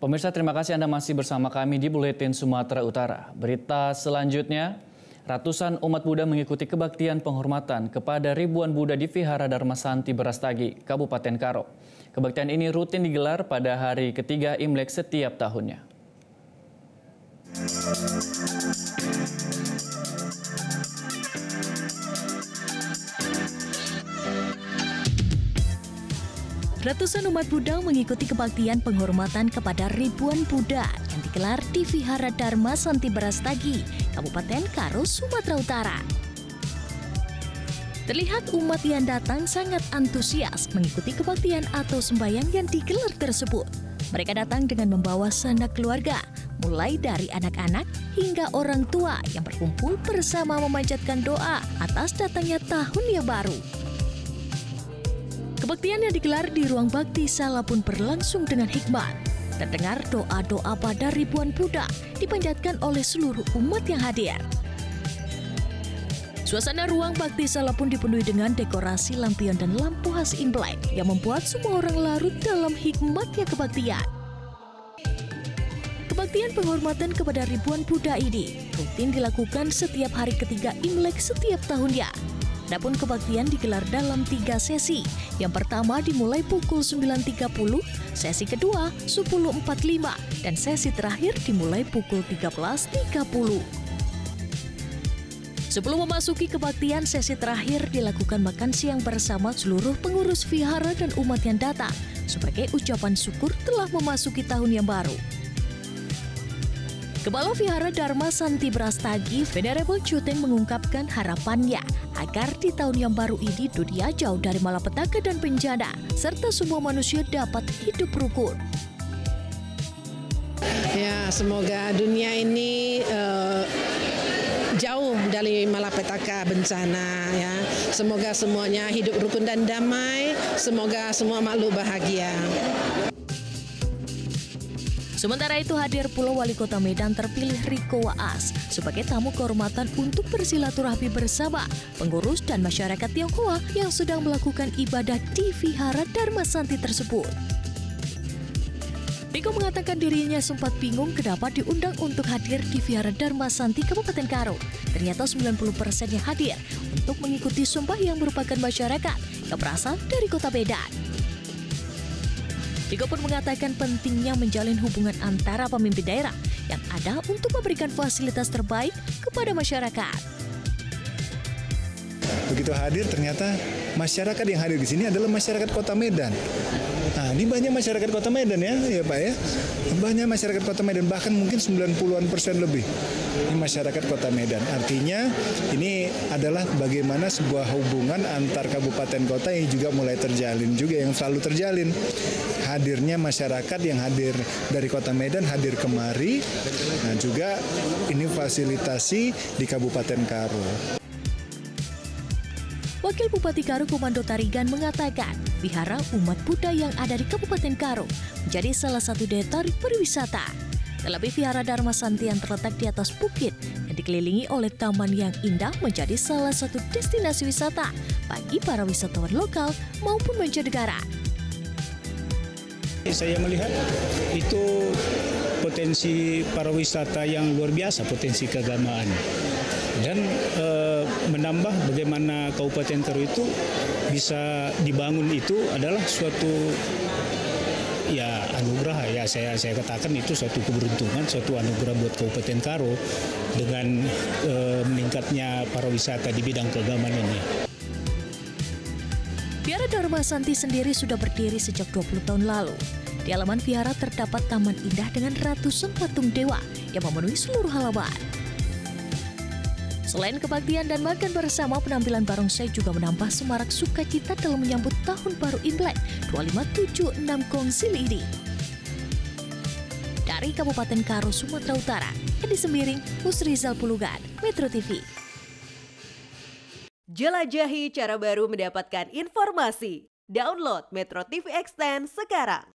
Pemirsa, terima kasih Anda masih bersama kami di Buletin Sumatera Utara. Berita selanjutnya, ratusan umat Buddha mengikuti kebaktian penghormatan kepada ribuan Buddha di Vihara Dharma Santi Brastagi, Kabupaten Karo. Kebaktian ini rutin digelar pada hari ketiga Imlek setiap tahunnya. Ratusan umat Buddha mengikuti kebaktian penghormatan kepada ribuan Buddha yang digelar di Vihara Dharma Santi Brastagi, Kabupaten Karo, Sumatera Utara. Terlihat umat yang datang sangat antusias mengikuti kebaktian atau sembahyang yang digelar tersebut. Mereka datang dengan membawa sanak keluarga, mulai dari anak-anak hingga orang tua yang berkumpul bersama memanjatkan doa atas datangnya tahun yang baru. Kebaktian yang digelar di ruang bakti sala pun berlangsung dengan hikmat. Terdengar doa-doa pada ribuan Buddha dipanjatkan oleh seluruh umat yang hadir. Suasana ruang bakti sala pun dipenuhi dengan dekorasi lampion dan lampu khas Imlek yang membuat semua orang larut dalam hikmatnya kebaktian. Kebaktian penghormatan kepada ribuan Buddha ini rutin dilakukan setiap hari ketiga Imlek setiap tahunnya. Adapun kebaktian digelar dalam 3 sesi. Yang pertama dimulai pukul 9.30, sesi kedua 10.45, dan sesi terakhir dimulai pukul 13.30. Sebelum memasuki kebaktian, sesi terakhir dilakukan makan siang bersama seluruh pengurus vihara dan umat yang datang sebagai ucapan syukur telah memasuki tahun yang baru. Kepala Vihara Dharma Santi Brastagi, Venerable Chuteng mengungkapkan harapannya agar di tahun yang baru ini dunia jauh dari malapetaka dan bencana, serta semua manusia dapat hidup rukun. Ya, semoga dunia ini jauh dari malapetaka bencana. Ya, semoga semuanya hidup rukun dan damai. Semoga semua makhluk bahagia. Sementara itu hadir pula Wali Kota Medan terpilih Riko Waas sebagai tamu kehormatan untuk bersilaturahmi bersama pengurus dan masyarakat Tionghoa yang sedang melakukan ibadah di Vihara Dharma Santi tersebut. Riko mengatakan dirinya sempat bingung kenapa diundang untuk hadir di Vihara Dharma Santi Kabupaten Karo. Ternyata 90% yang hadir untuk mengikuti sumpah yang merupakan masyarakat yang berasal dari Kota Medan. Riko pun mengatakan pentingnya menjalin hubungan antara pemimpin daerah yang ada untuk memberikan fasilitas terbaik kepada masyarakat. Begitu hadir ternyata masyarakat yang hadir di sini adalah masyarakat Kota Medan. Nah, ini banyak masyarakat Kota Medan ya Pak ya. Banyak masyarakat Kota Medan, bahkan mungkin 90% lebih. Ini masyarakat Kota Medan. Artinya ini adalah bagaimana sebuah hubungan antar kabupaten kota yang juga mulai terjalin juga, yang selalu terjalin. Hadirnya masyarakat yang hadir dari Kota Medan hadir kemari. Nah, juga ini fasilitasi di Kabupaten Karo. Wakil Bupati Karo Komando Tarigan mengatakan, vihara umat Buddha yang ada di Kabupaten Karo menjadi salah satu daya tarik pariwisata. Terlebih Vihara Dharma Santi yang terletak di atas bukit yang dikelilingi oleh taman yang indah menjadi salah satu destinasi wisata bagi para wisatawan lokal maupun mancanegara. Saya melihat itu potensi pariwisata yang luar biasa, potensi keagamaan. Dan menambah bagaimana Kabupaten Karo itu bisa dibangun itu adalah suatu ya anugerah ya, saya katakan itu suatu keberuntungan, suatu anugerah buat Kabupaten Karo dengan meningkatnya pariwisata di bidang keagamaan ini. Vihara Dharma Santi sendiri sudah berdiri sejak 20 tahun lalu. Di halaman vihara terdapat taman indah dengan ratusan patung dewa yang memenuhi seluruh halaman. Selain kebaktian dan makan bersama, penampilan barongsai juga menambah semarak sukacita dalam menyambut Tahun Baru Imlek 2576 Kongsil ini. Dari Kabupaten Karo, Sumatera Utara, Edi Sembiring, Husrizal Pulugan, Metro TV. Jelajahi cara baru mendapatkan informasi. Download Metro TV Extend sekarang.